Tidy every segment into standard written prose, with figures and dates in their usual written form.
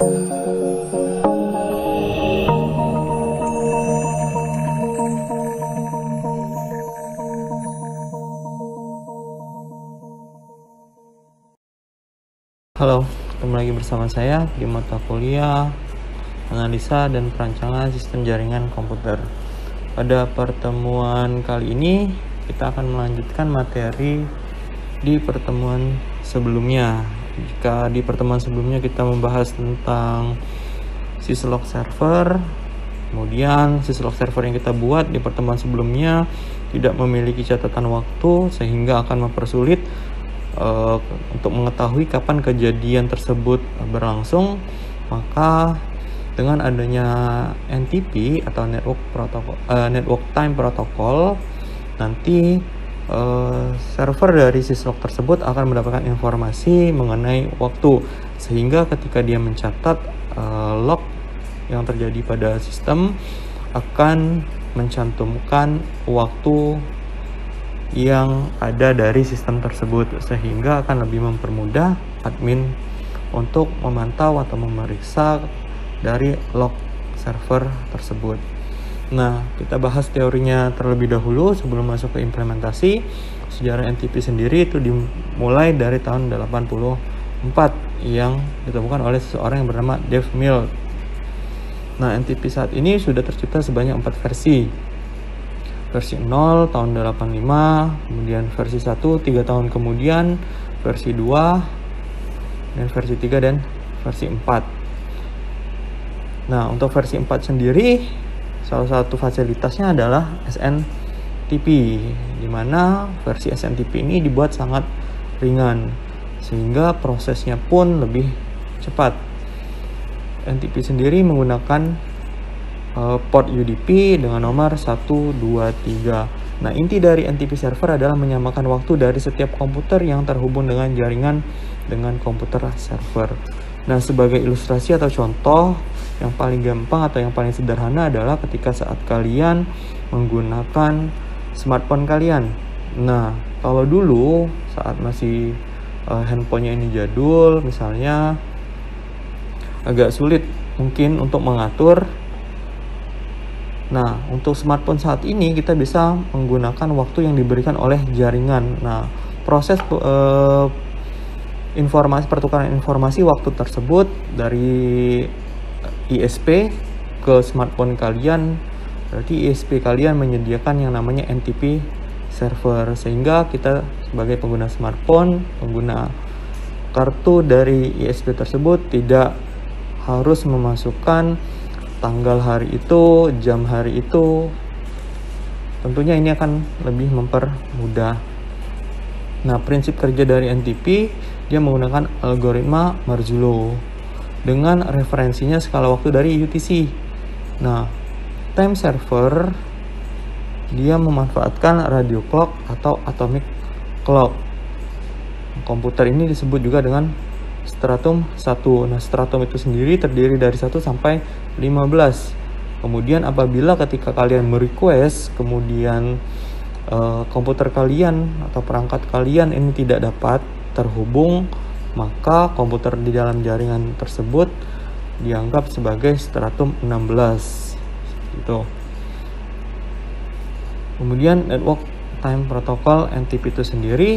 Halo, ketemu lagi bersama saya di mata kuliah Analisa dan Perancangan Sistem Jaringan Komputer. Pada pertemuan kali ini, kita akan melanjutkan materi di pertemuan sebelumnya. Jika di pertemuan sebelumnya kita membahas tentang syslog server, kemudian syslog server yang kita buat di pertemuan sebelumnya tidak memiliki catatan waktu sehingga akan mempersulit untuk mengetahui kapan kejadian tersebut berlangsung. Maka dengan adanya NTP atau Network Time Protocol, nanti server dari syslog tersebut akan mendapatkan informasi mengenai waktu, sehingga ketika dia mencatat log yang terjadi pada sistem akan mencantumkan waktu yang ada dari sistem tersebut, sehingga akan lebih mempermudah admin untuk memantau atau memeriksa dari log server tersebut. Nah, kita bahas teorinya terlebih dahulu sebelum masuk ke implementasi. Sejarah NTP sendiri itu dimulai dari tahun 84 yang ditemukan oleh seseorang yang bernama Dave Mills. Nah, NTP saat ini sudah tercipta sebanyak 4 versi. Versi 0 tahun 85, kemudian versi 1 3 tahun kemudian, versi 2, dan versi 3 dan versi 4. Nah, untuk versi 4 sendiri, salah satu fasilitasnya adalah SNTP, di mana versi SNTP ini dibuat sangat ringan, sehingga prosesnya pun lebih cepat. NTP sendiri menggunakan port UDP dengan nomor 123. Nah, inti dari NTP server adalah menyamakan waktu dari setiap komputer yang terhubung dengan jaringan dengan komputer server. Nah, sebagai ilustrasi atau contoh yang paling gampang atau yang paling sederhana adalah ketika saat kalian menggunakan smartphone kalian. Nah, kalau dulu saat masih handphonenya ini jadul, misalnya agak sulit mungkin untuk mengatur. Nah, untuk smartphone saat ini kita bisa menggunakan waktu yang diberikan oleh jaringan. Nah, proses pertukaran informasi waktu tersebut dari ISP ke smartphone kalian, berarti ISP kalian menyediakan yang namanya NTP server, sehingga kita sebagai pengguna smartphone, pengguna kartu dari ISP tersebut tidak harus memasukkan tanggal hari itu, jam hari itu. Tentunya ini akan lebih mempermudah. Nah, prinsip kerja dari NTP, dia menggunakan algoritma Marzullo dengan referensinya skala waktu dari UTC. Nah, time server dia memanfaatkan radio clock atau atomic clock. Komputer ini disebut juga dengan stratum 1. Nah, stratum itu sendiri terdiri dari 1 sampai 15. Kemudian apabila ketika kalian merequest, kemudian komputer kalian atau perangkat kalian ini tidak dapat terhubung, maka komputer di dalam jaringan tersebut dianggap sebagai stratum 16. Gitu. Kemudian Network Time Protocol NTP itu sendiri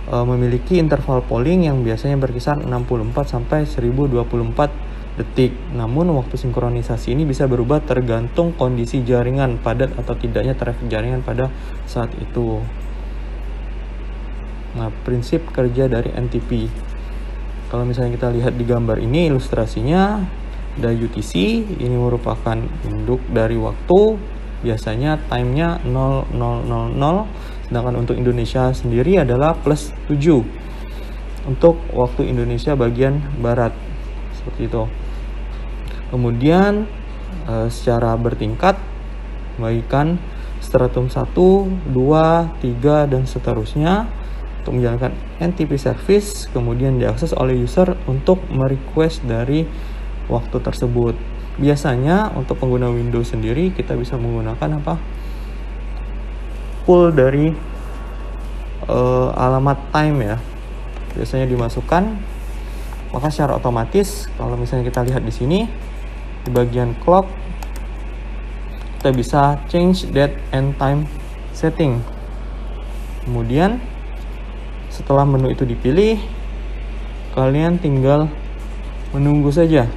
memiliki interval polling yang biasanya berkisar 64 sampai 1024 detik. Namun waktu sinkronisasi ini bisa berubah tergantung kondisi jaringan, padat atau tidaknya traffic jaringan pada saat itu. Nah, prinsip kerja dari NTP. Kalau misalnya kita lihat di gambar ini ilustrasinya, ada UTC, ini merupakan induk dari waktu, biasanya time-nya 0000. Sedangkan untuk Indonesia sendiri adalah plus 7 untuk waktu Indonesia bagian barat, seperti itu. Kemudian secara bertingkat bagikan stratum 1, 2, 3 dan seterusnya untuk menjalankan NTP service, kemudian diakses oleh user untuk merequest dari waktu tersebut. Biasanya untuk pengguna Windows sendiri kita bisa menggunakan pool dari alamat time ya. Biasanya dimasukkan maka secara otomatis kalau misalnya kita lihat di sini di bagian clock, kita bisa change date and time setting. Kemudian setelah menu itu dipilih, kalian tinggal menunggu saja.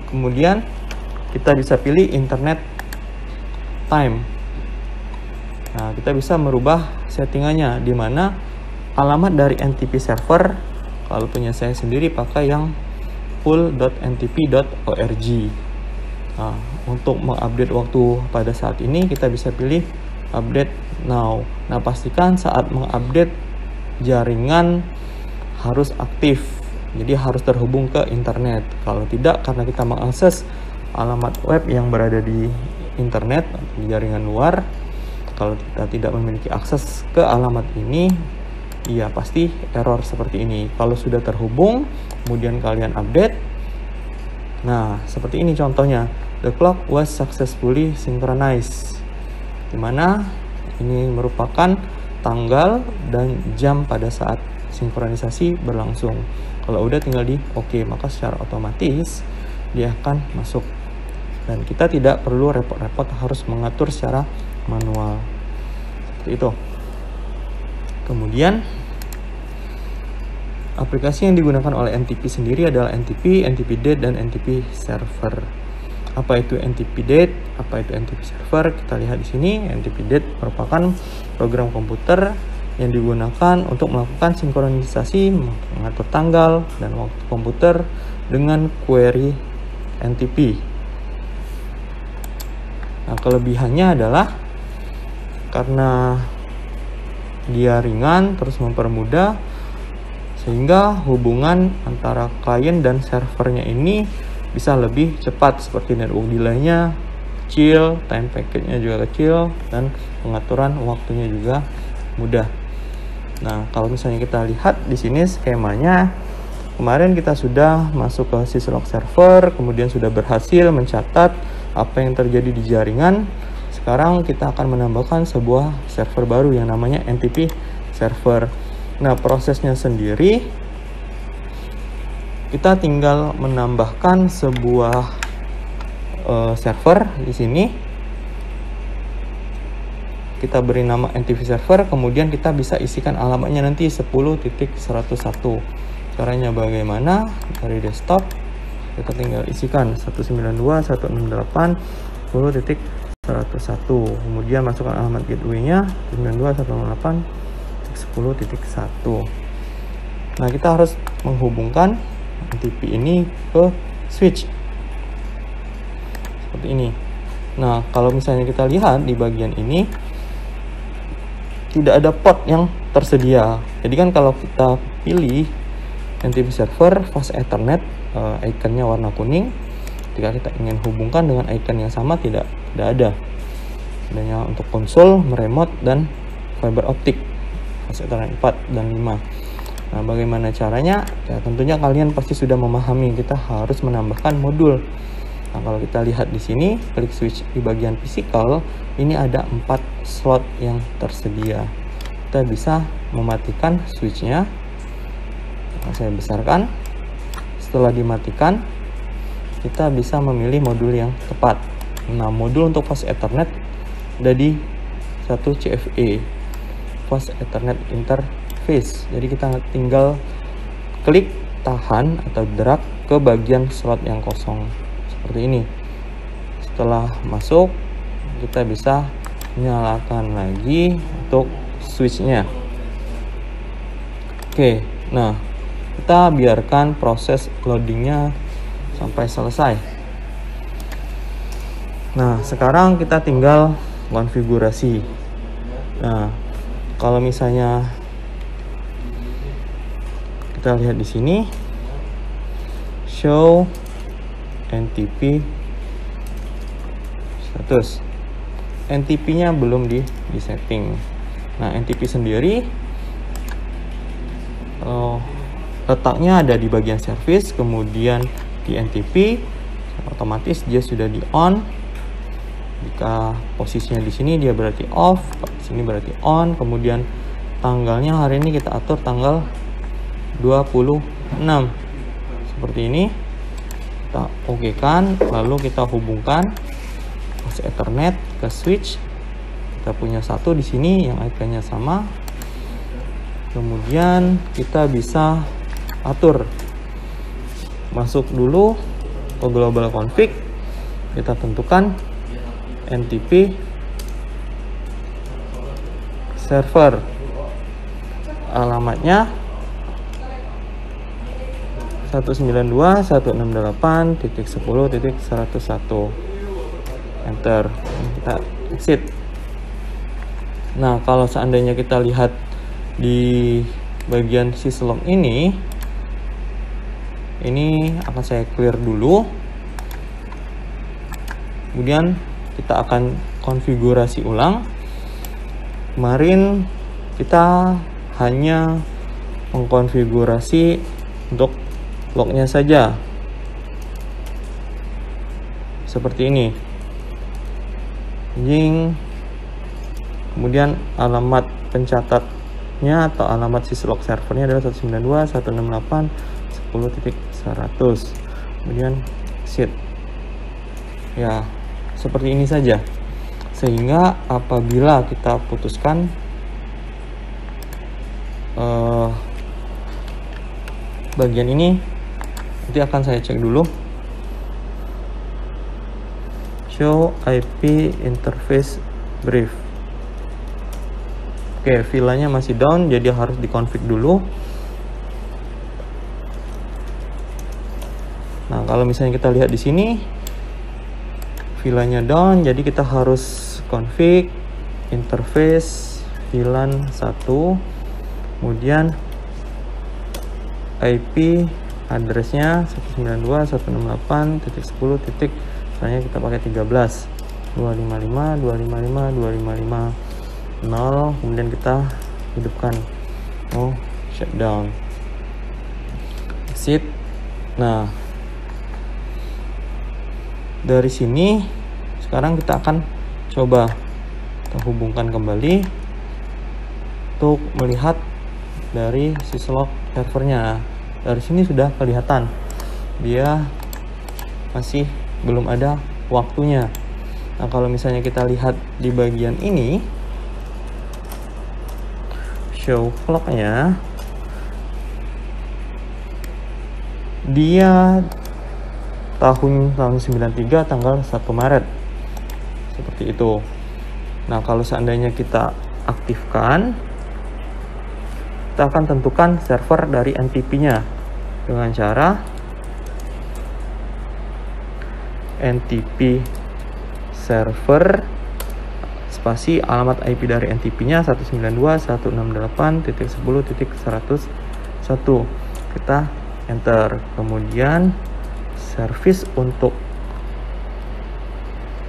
Kemudian kita bisa pilih internet time. Nah, kita bisa merubah settingannya, di mana alamat dari NTP server, kalau punya saya sendiri pakai yang full.ntp.org. Nah, untuk mengupdate waktu pada saat ini kita bisa pilih update now. Nah, pastikan saat mengupdate jaringan harus aktif, jadi harus terhubung ke internet. Kalau tidak, karena kita mengakses alamat web yang berada di internet, di jaringan luar, kalau kita tidak memiliki akses ke alamat ini, ya pasti error seperti ini. Kalau sudah terhubung, kemudian kalian update, nah seperti ini contohnya, the clock was successfully synchronized, dimana ini merupakan tanggal dan jam pada saat sinkronisasi berlangsung. Kalau udah tinggal di oke, maka secara otomatis dia akan masuk dan kita tidak perlu repot-repot harus mengatur secara manual seperti itu. Kemudian aplikasi yang digunakan oleh NTP sendiri adalah NTP, NTP Date, dan NTP Server. Apa itu NTP Date? Apa itu NTP Server? Kita lihat di sini. NTP Date merupakan program komputer yang digunakan untuk melakukan sinkronisasi, mengatur tanggal dan waktu komputer dengan query NTP. Nah, kelebihannya adalah karena dia ringan terus mempermudah, sehingga hubungan antara klien dan servernya ini bisa lebih cepat, seperti network delay-nya kecil, time packet-nya juga kecil, dan pengaturan waktunya juga mudah. Nah, kalau misalnya kita lihat di sini skemanya, kemarin kita sudah masuk ke syslog server, kemudian sudah berhasil mencatat apa yang terjadi di jaringan. Sekarang kita akan menambahkan sebuah server baru yang namanya NTP server. Nah, prosesnya sendiri kita tinggal menambahkan sebuah server di sini. Kita beri nama NTP server, kemudian kita bisa isikan alamatnya nanti 10.101. Caranya bagaimana? Dari desktop kita tinggal isikan 192.168.10.101. Kemudian masukkan alamat gateway-nya 92.168.10.1. Nah, kita harus menghubungkan NTP ini ke switch seperti ini. Nah, kalau misalnya kita lihat di bagian ini tidak ada port yang tersedia. Jadi kan kalau kita pilih NTP server fast Ethernet, ikonnya warna kuning, ketika kita ingin hubungkan dengan icon yang sama tidak ada. Adanya untuk konsol, remote, dan fiber optik fast Ethernet 4 dan 5. Nah, bagaimana caranya? Ya, tentunya kalian pasti sudah memahami, kita harus menambahkan modul. Nah, kalau kita lihat di sini, klik switch di bagian physical, ini ada 4 slot yang tersedia. Kita bisa mematikan switchnya. Nah, saya besarkan. Setelah dimatikan, kita bisa memilih modul yang tepat. Nah, modul untuk fast Ethernet ada di 1 CFE, fast Ethernet interface. Jadi kita tinggal klik, tahan atau drag ke bagian slot yang kosong seperti ini. Setelah masuk, kita bisa nyalakan lagi untuk switchnya. Oke, nah kita biarkan proses loadingnya sampai selesai. Nah, sekarang kita tinggal konfigurasi. Nah, kalau misalnya kita lihat di sini, show NTP status. NTP-nya belum di setting. Nah, NTP sendiri letaknya ada di bagian service, kemudian di NTP otomatis dia sudah di on. Jika posisinya di sini dia berarti off, di sini berarti on, kemudian tanggalnya hari ini kita atur tanggal 26 seperti ini. Kita oke kan, lalu kita hubungkan ke Ethernet ke switch. Kita punya satu di sini yang IP-nya sama. Kemudian kita bisa atur, masuk dulu ke global config, kita tentukan NTP server, alamatnya 192.168.10.101, enter, kita exit. Nah, kalau seandainya kita lihat di bagian syslog ini akan saya clear dulu, kemudian kita akan konfigurasi ulang. Kemarin kita hanya mengkonfigurasi untuk lognya saja seperti ini, kemudian alamat pencatatnya atau alamat syslog servernya adalah 192.168.10.100, kemudian exit. Ya, seperti ini saja, sehingga apabila kita putuskan bagian ini, nanti akan saya cek dulu, show IP interface brief. Oke, VLAN-nya masih down, jadi harus dikonfig dulu. Nah, kalau misalnya kita lihat di sini VLAN-nya down, jadi kita harus config interface VLAN 1, kemudian IP addressnya 192.168.10. Misalnya kita pakai 13.255.255.255.0, kemudian kita hidupkan shutdown, exit. Nah, dari sini sekarang kita akan coba kita hubungkan kembali untuk melihat dari syslog servernya. Dari sini sudah kelihatan dia masih belum ada waktunya. Nah, kalau misalnya kita lihat di bagian ini, show clock-nya, dia tahun 93 tanggal 1 Maret seperti itu. Nah, kalau seandainya kita aktifkan, kita akan tentukan server dari NTP-nya dengan cara NTP server spasi alamat IP dari NTP-nya 192.168.10.101. Kita enter, kemudian service untuk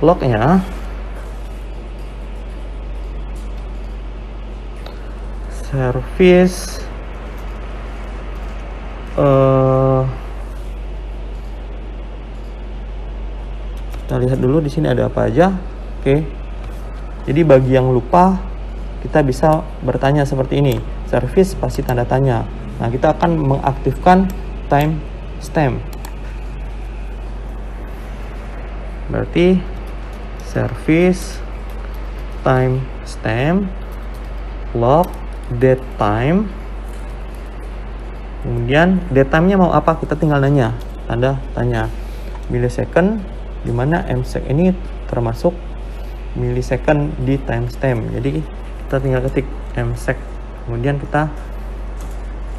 lognya service kita lihat dulu di sini ada apa aja. Oke, jadi bagi yang lupa, kita bisa bertanya seperti ini, service pasti tanda tanya. Nah, kita akan mengaktifkan timestamp, berarti service timestamp log date time, kemudian date time-nya mau apa, kita tinggal nanya, tanda tanya, millisecond, dimana msec ini termasuk millisecond di timestamp. Jadi kita tinggal ketik msec, kemudian kita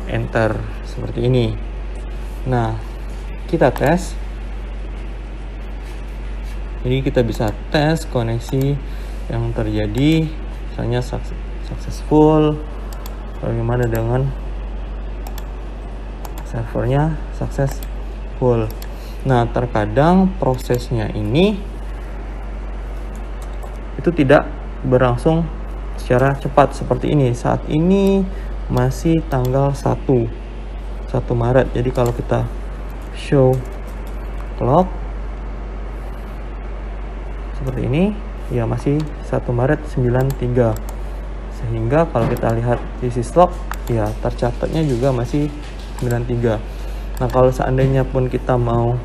enter seperti ini. Nah, kita tes. Jadi kita bisa tes koneksi yang terjadi, misalnya successful. Bagaimana dengan servernya successful? Nah, terkadang prosesnya ini itu tidak berlangsung secara cepat seperti ini. Saat ini masih tanggal 1 Maret. Jadi kalau kita show clock seperti ini, ya masih 1 Maret 93 sehingga kalau kita lihat di syslog ya tercatatnya juga masih 93. Nah kalau seandainya pun kita mau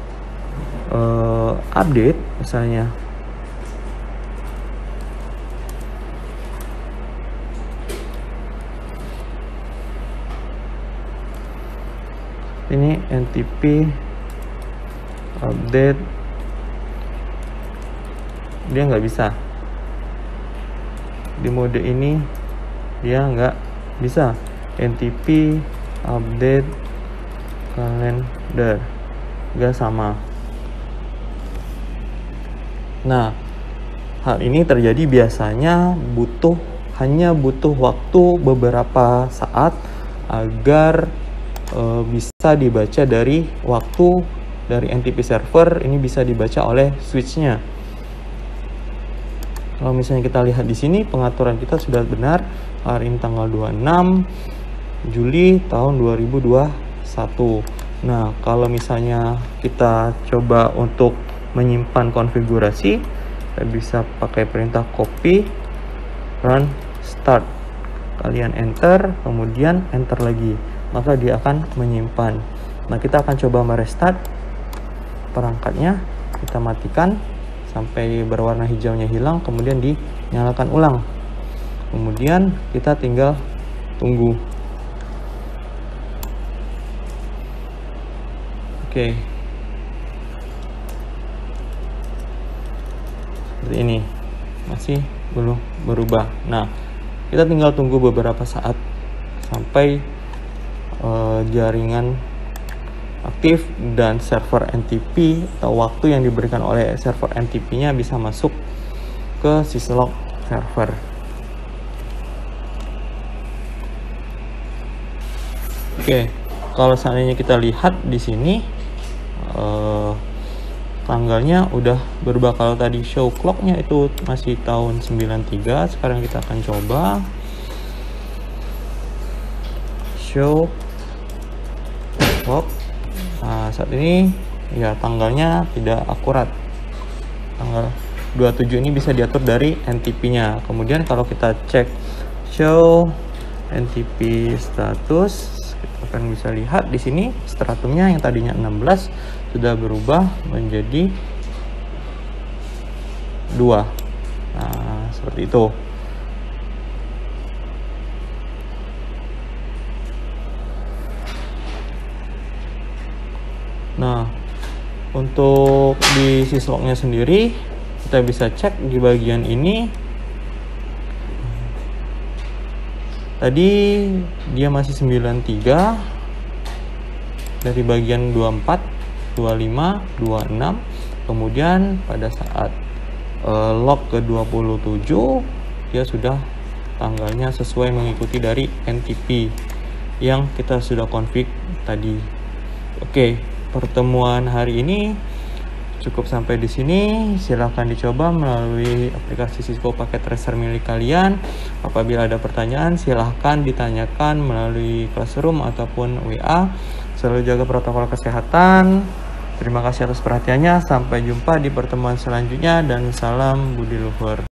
update misalnya ini NTP update, dia nggak bisa di mode ini, dia nggak bisa NTP update kalender, nggak sama. Nah hal ini terjadi biasanya hanya butuh waktu beberapa saat agar bisa dibaca dari waktu dari NTP server, ini bisa dibaca oleh switchnya. Kalau misalnya kita lihat di sini pengaturan kita sudah benar, hari ini tanggal 26 Juli tahun 2021. Nah kalau misalnya kita coba untuk menyimpan konfigurasi, kita bisa pakai perintah copy run start, kalian enter kemudian enter lagi, maka dia akan menyimpan. Nah kita akan coba merestart perangkatnya, kita matikan sampai berwarna hijaunya hilang, kemudian dinyalakan ulang, kemudian kita tinggal tunggu. Oke, seperti ini, masih belum berubah. Nah kita tinggal tunggu beberapa saat sampai jaringan aktif dan server NTP atau waktu yang diberikan oleh server NTP-nya bisa masuk ke syslog server. Oke, kalau seandainya kita lihat di sini tanggalnya udah berubah. Kalau tadi show clock-nya itu masih tahun 93, sekarang kita akan coba show clock. Nah saat ini ya tanggalnya tidak akurat, tanggal 27 ini bisa diatur dari NTP-nya. Kemudian kalau kita cek show NTP status, kita akan bisa lihat di sini stratumnya yang tadinya 16 sudah berubah menjadi 2. Nah seperti itu. Nah untuk di syslognya sendiri kita bisa cek di bagian ini, tadi dia masih 93 dari bagian 24, 25, 26, kemudian pada saat log ke 27 dia sudah tanggalnya sesuai mengikuti dari NTP yang kita sudah config tadi. Oke, pertemuan hari ini cukup sampai di sini. Silahkan dicoba melalui aplikasi Cisco Packet Tracer milik kalian. Apabila ada pertanyaan silahkan ditanyakan melalui Classroom ataupun WA. Selalu jaga protokol kesehatan. Terima kasih atas perhatiannya. Sampai jumpa di pertemuan selanjutnya dan salam budi luhur.